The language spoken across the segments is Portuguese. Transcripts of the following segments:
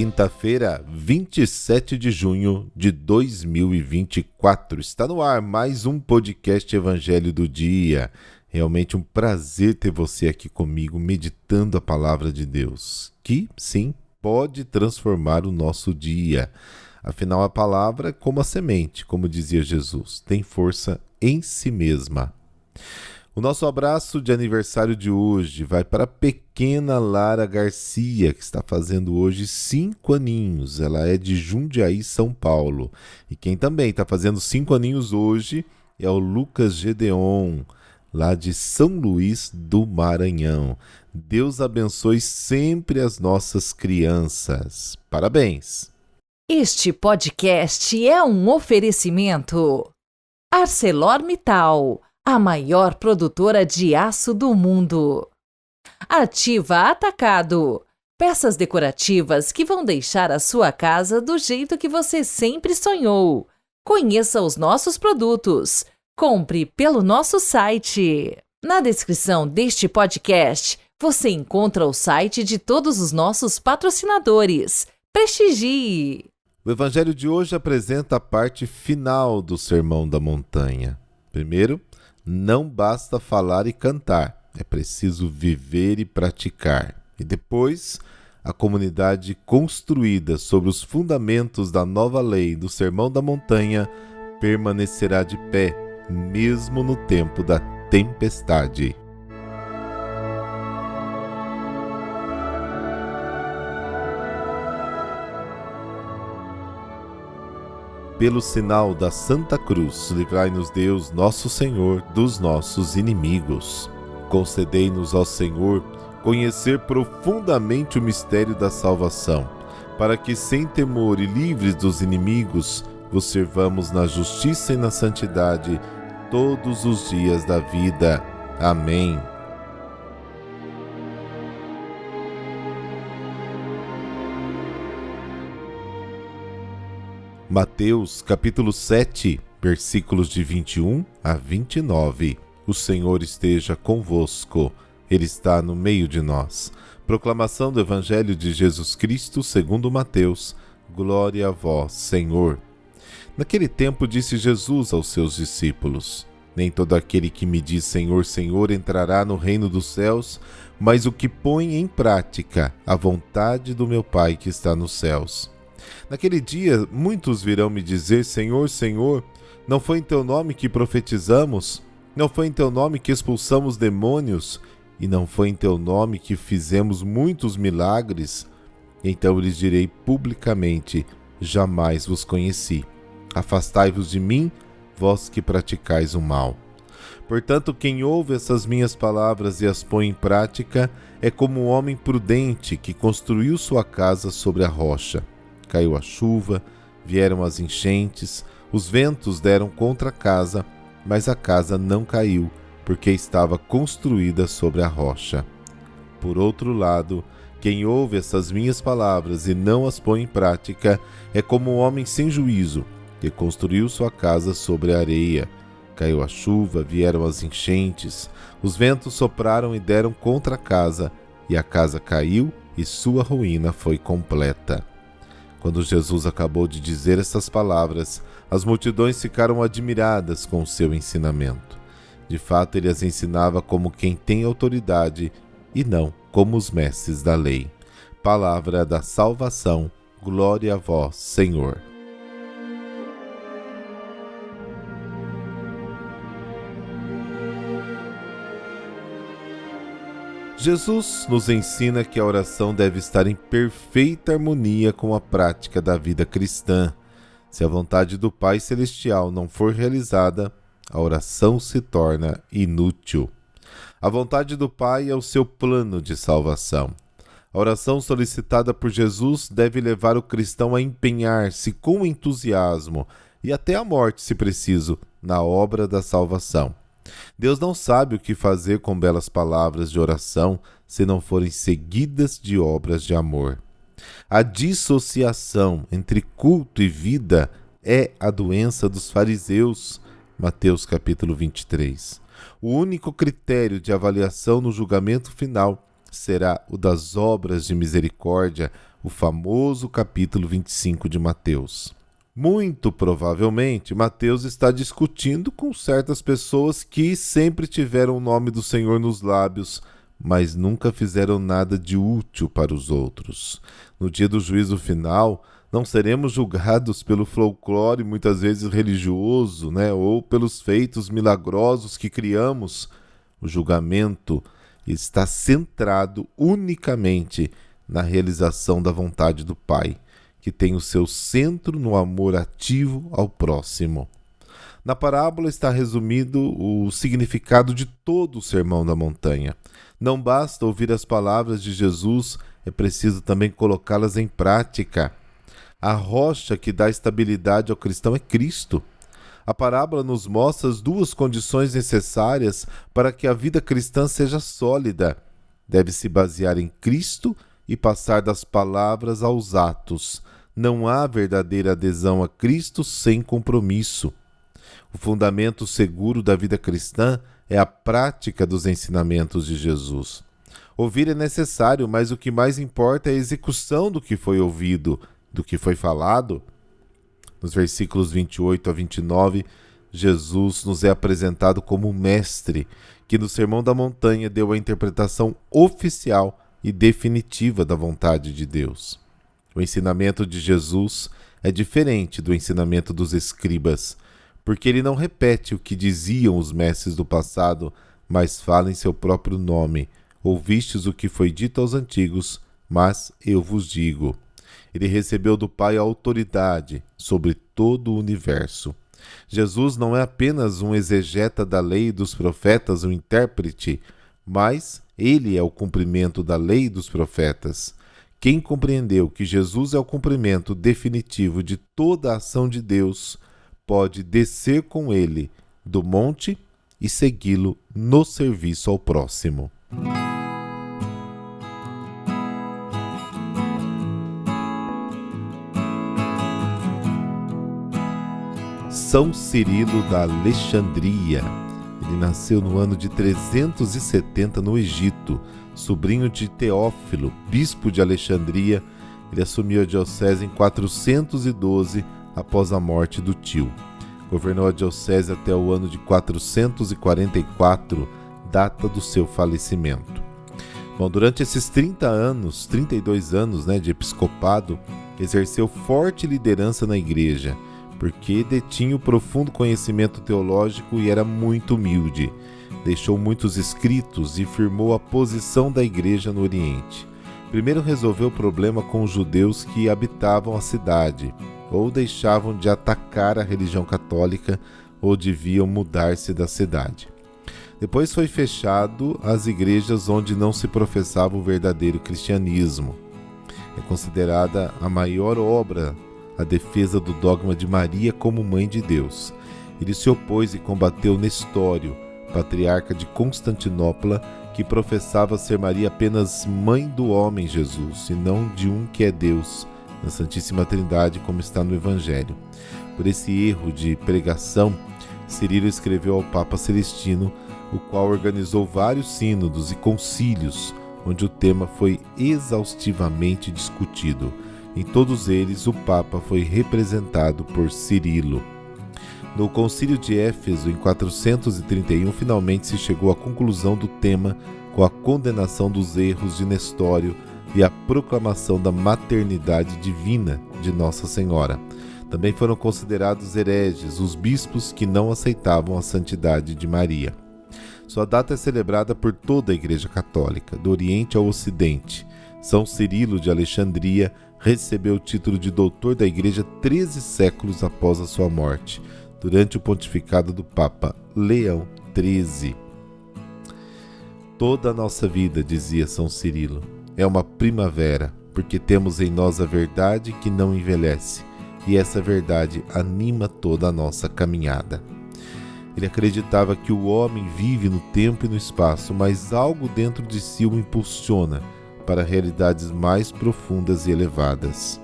Quinta-feira, 27 de junho de 2024. Está no ar mais um podcast Evangelho do Dia. Realmente um prazer ter você aqui comigo, meditando a palavra de Deus, que, sim, pode transformar o nosso dia. Afinal, a palavra é como a semente, como dizia Jesus, tem força em si mesma. O nosso abraço de aniversário de hoje vai para a pequena Lara Garcia, que está fazendo hoje 5 aninhos. Ela é de Jundiaí, São Paulo. E quem também está fazendo 5 aninhos hoje é o Lucas Gedeon, lá de São Luís do Maranhão. Deus abençoe sempre as nossas crianças. Parabéns! Este podcast é um oferecimento ArcelorMittal, a maior produtora de aço do mundo. Ativa Atacado, peças decorativas que vão deixar a sua casa do jeito que você sempre sonhou. Conheça os nossos produtos. Compre pelo nosso site. Na descrição deste podcast, você encontra o site de todos os nossos patrocinadores. Prestigie! O Evangelho de hoje apresenta a parte final do Sermão da Montanha. Primeiro, não basta falar e cantar, é preciso viver e praticar. E depois, a comunidade construída sobre os fundamentos da nova lei do Sermão da Montanha permanecerá de pé, mesmo no tempo da tempestade. Pelo sinal da Santa Cruz, livrai-nos Deus, nosso Senhor, dos nossos inimigos. Concedei-nos, ó Senhor, conhecer profundamente o mistério da salvação, para que, sem temor e livres dos inimigos, vos servamos na justiça e na santidade todos os dias da vida. Amém. Mateus, capítulo 7, versículos de 21 a 29. O Senhor esteja convosco, Ele está no meio de nós. Proclamação do Evangelho de Jesus Cristo segundo Mateus. Glória a vós, Senhor. Naquele tempo disse Jesus aos seus discípulos: Nem todo aquele que me diz Senhor, Senhor entrará no reino dos céus, mas o que põe em prática a vontade do meu Pai que está nos céus. Naquele dia, muitos virão me dizer, Senhor, Senhor, não foi em teu nome que profetizamos? Não foi em teu nome que expulsamos demônios? E não foi em teu nome que fizemos muitos milagres? Então eu lhes direi publicamente, jamais vos conheci. Afastai-vos de mim, vós que praticais o mal. Portanto, quem ouve essas minhas palavras e as põe em prática, é como um homem prudente que construiu sua casa sobre a rocha. Caiu a chuva, vieram as enchentes, os ventos deram contra a casa, mas a casa não caiu, porque estava construída sobre a rocha. Por outro lado, quem ouve essas minhas palavras e não as põe em prática, é como um homem sem juízo, que construiu sua casa sobre a areia. Caiu a chuva, vieram as enchentes, os ventos sopraram e deram contra a casa, e a casa caiu e sua ruína foi completa. Quando Jesus acabou de dizer essas palavras, as multidões ficaram admiradas com o seu ensinamento. De fato, ele as ensinava como quem tem autoridade e não como os mestres da lei. Palavra da salvação, glória a vós, Senhor. Jesus nos ensina que a oração deve estar em perfeita harmonia com a prática da vida cristã. Se a vontade do Pai Celestial não for realizada, a oração se torna inútil. A vontade do Pai é o seu plano de salvação. A oração solicitada por Jesus deve levar o cristão a empenhar-se com entusiasmo e até a morte, se preciso, na obra da salvação. Deus não sabe o que fazer com belas palavras de oração se não forem seguidas de obras de amor. A dissociação entre culto e vida é a doença dos fariseus. Mateus capítulo 23. O único critério de avaliação no julgamento final será o das obras de misericórdia, o famoso capítulo 25 de Mateus. Muito provavelmente, Mateus está discutindo com certas pessoas que sempre tiveram o nome do Senhor nos lábios, mas nunca fizeram nada de útil para os outros. No dia do juízo final, não seremos julgados pelo folclore muitas vezes religioso, ou pelos feitos milagrosos que criamos. O julgamento está centrado unicamente na realização da vontade do Pai, que tem o seu centro no amor ativo ao próximo. Na parábola está resumido o significado de todo o Sermão da Montanha. Não basta ouvir as palavras de Jesus, é preciso também colocá-las em prática. A rocha que dá estabilidade ao cristão é Cristo. A parábola nos mostra as duas condições necessárias para que a vida cristã seja sólida. Deve se basear em Cristo e passar das palavras aos atos. Não há verdadeira adesão a Cristo sem compromisso. O fundamento seguro da vida cristã é a prática dos ensinamentos de Jesus. Ouvir é necessário, mas o que mais importa é a execução do que foi ouvido, do que foi falado. Nos versículos 28 a 29, Jesus nos é apresentado como um mestre, que no Sermão da Montanha deu a interpretação oficial e definitiva da vontade de Deus. O ensinamento de Jesus é diferente do ensinamento dos escribas, porque ele não repete o que diziam os mestres do passado, mas fala em seu próprio nome. Ouvistes o que foi dito aos antigos, mas eu vos digo. Ele recebeu do Pai a autoridade sobre todo o universo. Jesus não é apenas um exegeta da lei e dos profetas, um intérprete, mas ele é o cumprimento da lei e dos profetas. Quem compreendeu que Jesus é o cumprimento definitivo de toda a ação de Deus, pode descer com ele do monte e segui-lo no serviço ao próximo. São Cirilo da Alexandria. Ele nasceu no ano de 370 no Egito, sobrinho de Teófilo, bispo de Alexandria. Ele assumiu a diocese em 412 após a morte do tio. Governou a diocese até o ano de 444, data do seu falecimento. Durante esses 32 anos de episcopado, exerceu forte liderança na igreja, porque detinha o profundo conhecimento teológico e era muito humilde. Deixou muitos escritos e firmou a posição da igreja no Oriente. Primeiro resolveu o problema com os judeus que habitavam a cidade, ou deixavam de atacar a religião católica, ou deviam mudar-se da cidade. Depois foi fechado as igrejas onde não se professava o verdadeiro cristianismo. É considerada a maior obra a defesa do dogma de Maria como Mãe de Deus. Ele se opôs e combateu Nestório, patriarca de Constantinopla, que professava ser Maria apenas mãe do homem Jesus, e não de um que é Deus, na Santíssima Trindade, como está no Evangelho. Por esse erro de pregação, Cirilo escreveu ao Papa Celestino, o qual organizou vários sínodos e concílios, onde o tema foi exaustivamente discutido. Em todos eles, o Papa foi representado por Cirilo. No Concílio de Éfeso, em 431, finalmente se chegou à conclusão do tema com a condenação dos erros de Nestório e a proclamação da maternidade divina de Nossa Senhora. Também foram considerados hereges os bispos que não aceitavam a santidade de Maria. Sua data é celebrada por toda a Igreja Católica, do Oriente ao Ocidente. São Cirilo de Alexandria recebeu o título de doutor da Igreja 13 séculos após a sua morte, durante o pontificado do Papa Leão XIII. Toda a nossa vida, dizia São Cirilo, é uma primavera, porque temos em nós a verdade que não envelhece, e essa verdade anima toda a nossa caminhada. Ele acreditava que o homem vive no tempo e no espaço, mas algo dentro de si o impulsiona para realidades mais profundas e elevadas.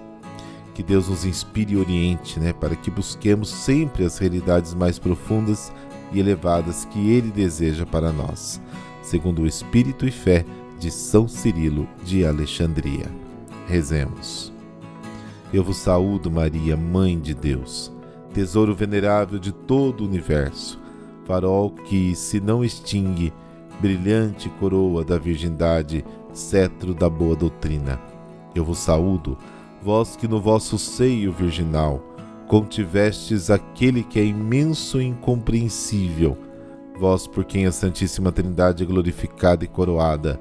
Que Deus nos inspire e oriente, para que busquemos sempre as realidades mais profundas e elevadas que Ele deseja para nós, segundo o Espírito e fé de São Cirilo de Alexandria. Rezemos. Eu vos saúdo, Maria, Mãe de Deus, tesouro venerável de todo o universo, farol que se não extingue, brilhante coroa da virgindade, cetro da boa doutrina. Eu vos saúdo, vós que no vosso seio virginal contivestes aquele que é imenso e incompreensível, vós por quem a Santíssima Trindade é glorificada e coroada,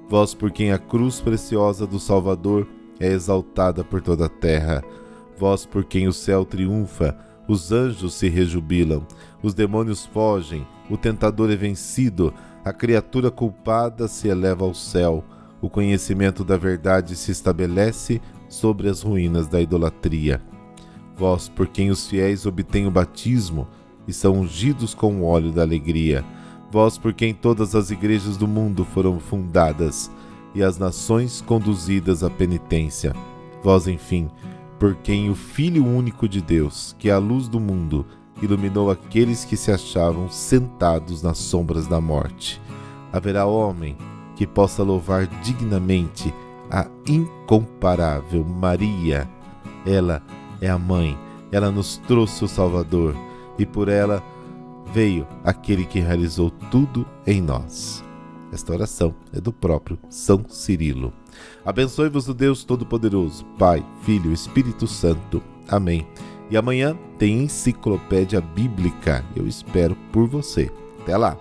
vós por quem a cruz preciosa do Salvador é exaltada por toda a terra, vós por quem o céu triunfa, os anjos se rejubilam, os demônios fogem, o tentador é vencido, a criatura culpada se eleva ao céu, o conhecimento da verdade se estabelece sobre as ruínas da idolatria. Vós por quem os fiéis obtêm o batismo e são ungidos com o óleo da alegria, vós por quem todas as igrejas do mundo foram fundadas e as nações conduzidas à penitência, vós, enfim, por quem o Filho único de Deus, que é a luz do mundo, iluminou aqueles que se achavam sentados nas sombras da morte. Haverá homem que possa louvar dignamente a incomparável Maria. Ela é a Mãe, ela nos trouxe o Salvador, e por ela veio aquele que realizou tudo em nós. Esta oração é do próprio São Cirilo. Abençoe-vos o Deus Todo-Poderoso, Pai, Filho e Espírito Santo. Amém. E amanhã tem Enciclopédia Bíblica. Eu espero por você. Até lá!